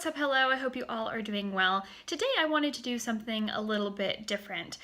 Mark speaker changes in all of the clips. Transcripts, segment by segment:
Speaker 1: what's up? Hello, I hope you all are doing well. Today I wanted to do something a little bit different.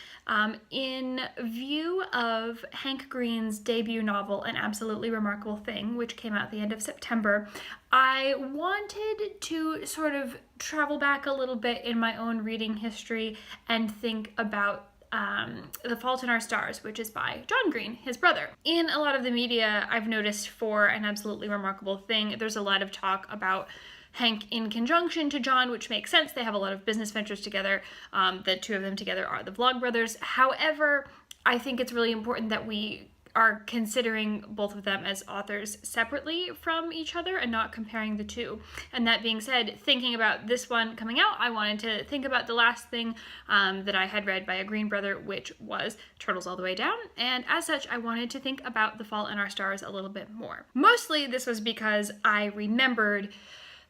Speaker 1: In view of Hank Green's debut novel, An Absolutely Remarkable Thing, which came out at the end of September, I wanted to sort of travel back a little bit in my own reading history and think about The Fault in Our Stars, which is by John Green, his brother. In a lot of the media, I've noticed for An Absolutely Remarkable Thing, there's a lot of talk about Hank in conjunction to John, which makes sense. They have a lot of business ventures together. The two of them together are the Vlogbrothers. However, I think it's really important that we are considering both of them as authors separately from each other and not comparing the two. And that being said, thinking about this one coming out, I wanted to think about the last thing that I had read by a Green brother, which was Turtles All the Way Down. And as such, I wanted to think about The Fault in Our Stars a little bit more. Mostly this was because I remembered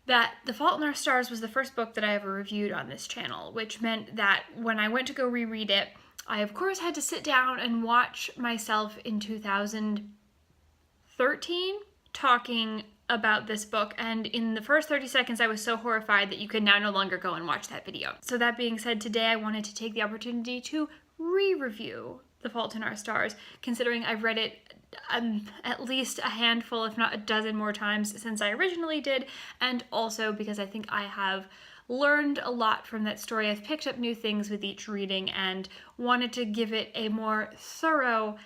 Speaker 1: that The Fault in Our Stars was the first book that I ever reviewed on this channel, which meant that when I went to go reread it, I of course had to sit down and watch myself in 2013 talking about this book, and in the first 30 seconds I was so horrified that you could now no longer go and watch that video. So that being said, today I wanted to take the opportunity to re-review The Fault in Our Stars, considering I've read it at least a handful, if not a dozen more times since I originally did, and also because I think I have learned a lot from that story. I've picked up new things with each reading and wanted to give it a more thorough,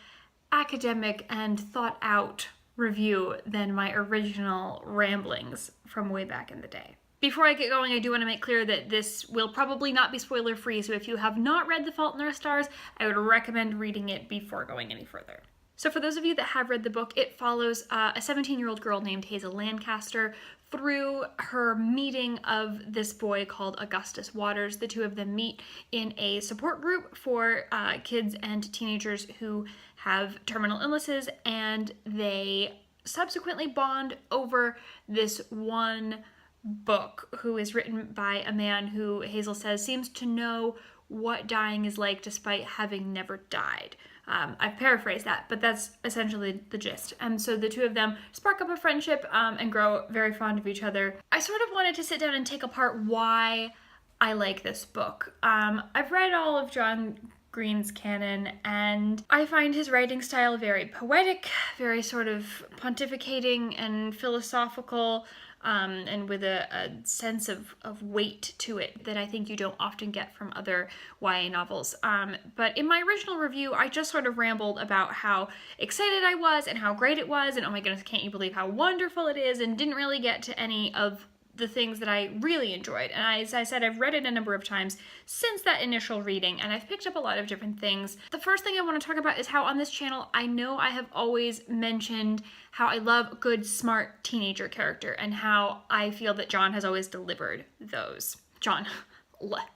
Speaker 1: academic, and thought-out review than my original ramblings from way back in the day. Before I get going, I do want to make clear that this will probably not be spoiler-free, so if you have not read The Fault in Our Stars, I would recommend reading it before going any further. So for those of you that have read the book, it follows a 17-year-old girl named Hazel Lancaster through her meeting of this boy called Augustus Waters. The two of them meet in a support group for kids and teenagers who have terminal illnesses, and they subsequently bond over this one book who is written by a man who, Hazel says, seems to know what dying is like despite having never died. I've paraphrased that, but that's essentially the gist. And so the two of them spark up a friendship and grow very fond of each other. I sort of wanted to sit down and take apart why I like this book. I've read all of John Green's canon, and I find his writing style very poetic, very sort of pontificating and philosophical, and with a sense of weight to it that I think you don't often get from other YA novels. But in my original review, I just sort of rambled about how excited I was and how great it was, and oh my goodness, can't you believe how wonderful it is, and didn't really get to any of the things that I really enjoyed. And as I said, I've read it a number of times since that initial reading, and I've picked up a lot of different things. The first thing I want to talk about is how on this channel, I know I have always mentioned how I love a good, smart teenager character, and how I feel that John has always delivered those. John,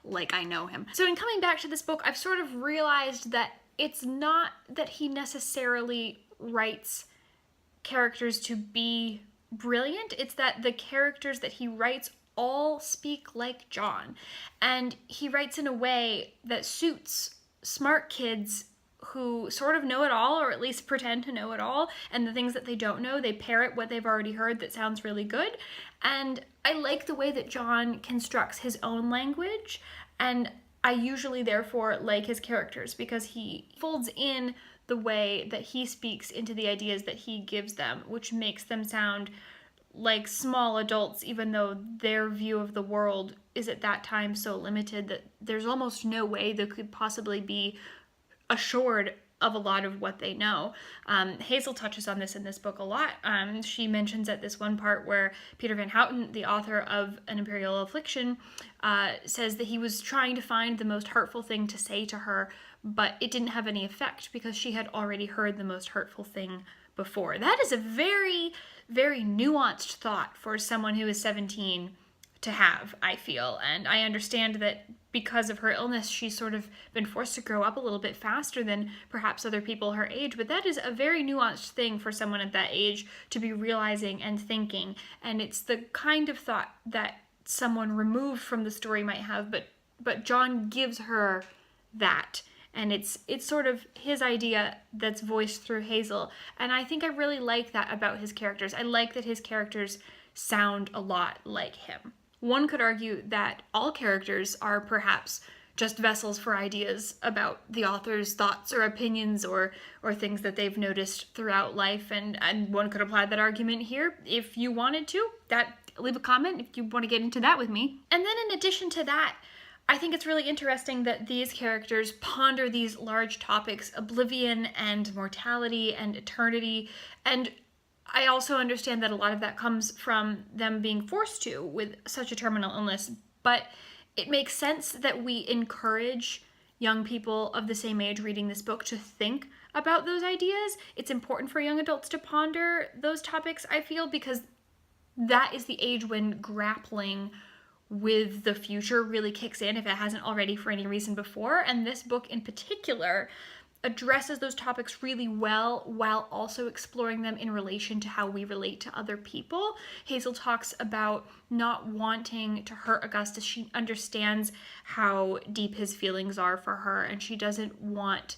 Speaker 1: like I know him. So in coming back to this book, I've sort of realized that it's not that he necessarily writes characters to be brilliant, it's that the characters that he writes all speak like John, and he writes in a way that suits smart kids who sort of know it all, or at least pretend to know it all, and the things that they don't know, they parrot what they've already heard that sounds really good. And I like the way that John constructs his own language, and I usually therefore like his characters because he folds in the way that he speaks into the ideas that he gives them, which makes them sound like small adults, even though their view of the world is at that time so limited that there's almost no way they could possibly be assured of a lot of what they know. Hazel touches on this in this book a lot. She mentions at this one part where Peter Van Houten, the author of An Imperial Affliction, says that he was trying to find the most hurtful thing to say to her, but it didn't have any effect because she had already heard the most hurtful thing before. That is a very, very nuanced thought for someone who is 17 to have, I feel. And I understand that because of her illness, she's sort of been forced to grow up a little bit faster than perhaps other people her age, but that is a very nuanced thing for someone at that age to be realizing and thinking. And it's the kind of thought that someone removed from the story might have, but John gives her that. And it's sort of his idea that's voiced through Hazel. And I think I really like that about his characters. I like that his characters sound a lot like him. one could argue that all characters are perhaps just vessels for ideas about the author's thoughts or opinions or things that they've noticed throughout life, and one could apply that argument here if you wanted to. Leave a comment if you want to get into that with me. And then in addition to that, I think it's really interesting that these characters ponder these large topics, oblivion and mortality and eternity, and I also understand that a lot of that comes from them being forced to with such a terminal illness, but it makes sense that we encourage young people of the same age reading this book to think about those ideas. It's important for young adults to ponder those topics, I feel, because that is the age when grappling with the future really kicks in, if it hasn't already for any reason before. And this book in particular addresses those topics really well while also exploring them in relation to how we relate to other people. Hazel talks about not wanting to hurt Augustus. She understands how deep his feelings are for her, and she doesn't want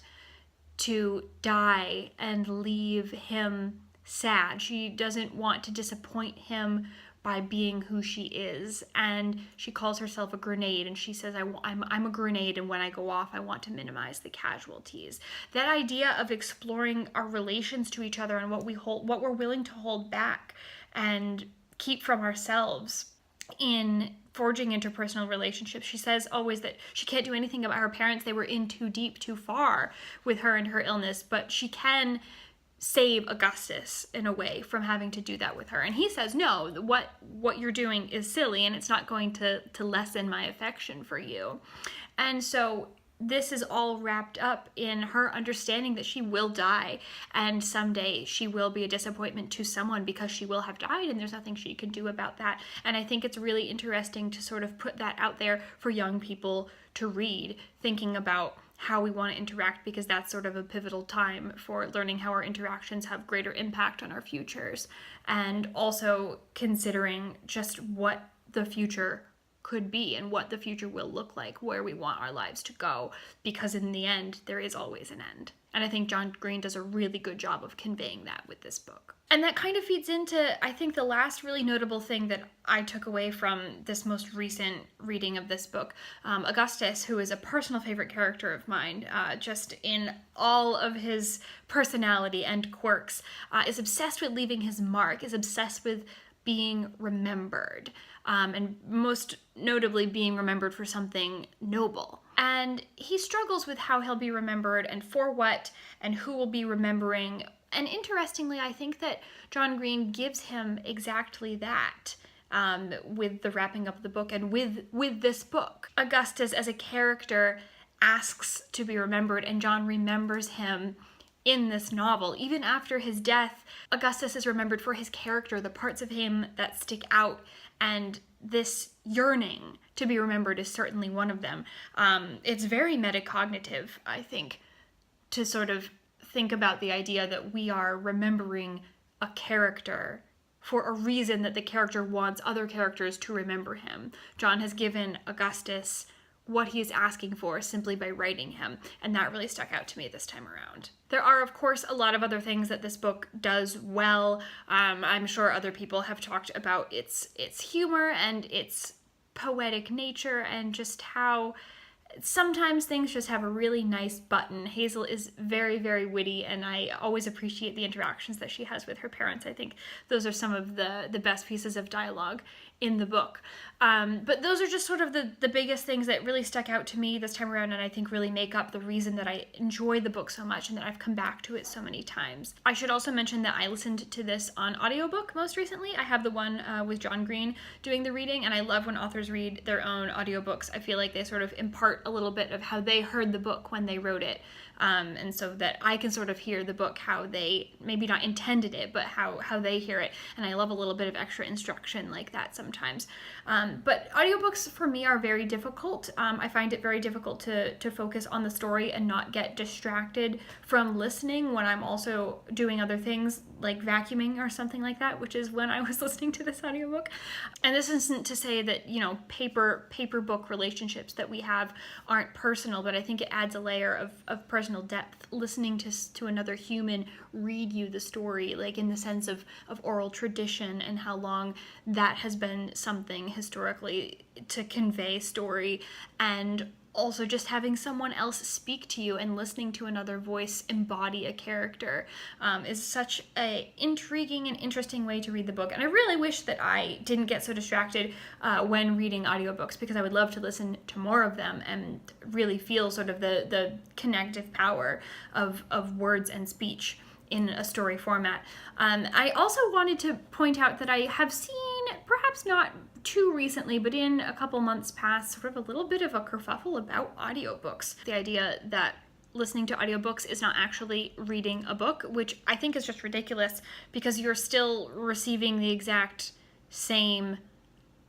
Speaker 1: to die and leave him sad. She doesn't want to disappoint him by being who she is, and she calls herself a grenade, and she says, I'm a grenade, and when I go off, I want to minimize the casualties. That idea of exploring our relations to each other and what we're willing to hold back and keep from ourselves in forging interpersonal relationships. She says always that she can't do anything about her parents. They were in too deep, too far with her and her illness, but she can save Augustus in a way from having to do that with her. And he says, no, what you're doing is silly, and it's not going to lessen my affection for you. And so this is all wrapped up in her understanding that she will die, and someday she will be a disappointment to someone because she will have died, and there's nothing she can do about that. And I think it's really interesting to sort of put that out there for young people to read, thinking about how we want to interact, because that's sort of a pivotal time for learning how our interactions have greater impact on our futures, and also considering just what the future could be and what the future will look like, where we want our lives to go, because in the end, there is always an end. And I think John Green does a really good job of conveying that with this book. And that kind of feeds into, I think, the last really notable thing that I took away from this most recent reading of this book. Augustus, who is a personal favorite character of mine, just in all of his personality and quirks, is obsessed with leaving his mark, is obsessed with being remembered, and most notably being remembered for something noble. And he struggles with how he'll be remembered and for what and who will be remembering. And interestingly, I think that John Green gives him exactly that with the wrapping up of the book and with this book. Augustus as a character asks to be remembered, and John remembers him in this novel. Even after his death, Augustus is remembered for his character, the parts of him that stick out, and this yearning to be remembered is certainly one of them. It's very metacognitive, I think, to sort of think about the idea that we are remembering a character for a reason that the character wants other characters to remember him. John has given Augustus what he is asking for simply by writing him, and that really stuck out to me this time around. There are, of course, a lot of other things that this book does well. I'm sure other people have talked about its humor and its poetic nature and just how sometimes things just have a really nice button. Hazel is very, very witty, and I always appreciate the interactions that she has with her parents. I think those are some of the best pieces of dialogue in the book. But those are just sort of the biggest things that really stuck out to me this time around, and I think really make up the reason that I enjoy the book so much and that I've come back to it so many times. I should also mention that I listened to this on audiobook most recently. I have the one with John Green doing the reading, and I love when authors read their own audiobooks. I feel like they sort of impart a little bit of how they heard the book when they wrote it, and so that I can sort of hear the book how they maybe not intended it, but how they hear it. And I love a little bit of extra instruction like that sometimes. But audiobooks for me are very difficult. I find it very difficult to focus on the story and not get distracted from listening when I'm also doing other things like vacuuming or something like that, which is when I was listening to this audiobook. And this isn't to say that, paper book relationships that we have aren't personal, but I think it adds a layer of personal personal depth, listening to another human read you the story, like in the sense of oral tradition and how long that has been something historically to convey story, and also just having someone else speak to you and listening to another voice embody a character is such a intriguing and interesting way to read the book. And I really wish that I didn't get so distracted when reading audiobooks, because I would love to listen to more of them and really feel sort of the connective power of words and speech in a story format. I also wanted to point out that I have seen, perhaps not too recently, but in a couple months past, sort of a little bit of a kerfuffle about audiobooks. The idea that listening to audiobooks is not actually reading a book, which I think is just ridiculous, because you're still receiving the exact same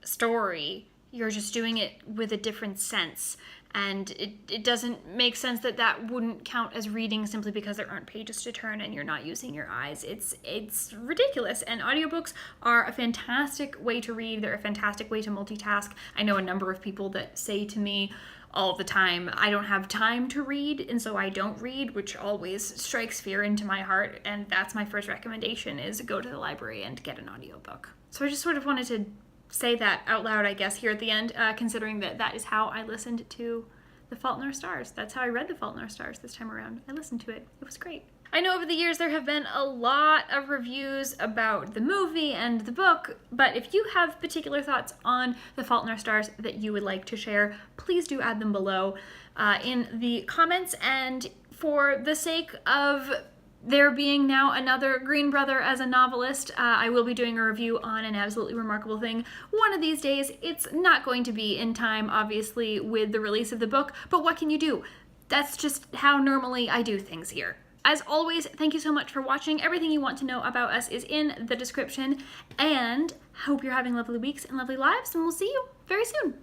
Speaker 1: story. You're just doing it with a different sense. And it doesn't make sense that wouldn't count as reading simply because there aren't pages to turn and you're not using your eyes. It's ridiculous. And audiobooks are a fantastic way to read. They're a fantastic way to multitask. I know a number of people that say to me all the time, I don't have time to read, and so I don't read, which always strikes fear into my heart. And that's my first recommendation, is go to the library and get an audiobook. So I just sort of wanted to say that out loud, I guess, here at the end, considering that is how I listened to The Fault in Our Stars. That's how I read The Fault in Our Stars this time around. I listened to it. It was great. I know over the years there have been a lot of reviews about the movie and the book, but if you have particular thoughts on The Fault in Our Stars that you would like to share, please do add them below in the comments. And for the sake of there being now another Green brother as a novelist, I will be doing a review on An Absolutely Remarkable Thing one of these days. It's not going to be in time, obviously, with the release of the book, but what can you do? That's just how normally I do things here. As always, thank you so much for watching. Everything you want to know about us is in the description, and I hope you're having lovely weeks and lovely lives, and we'll see you very soon.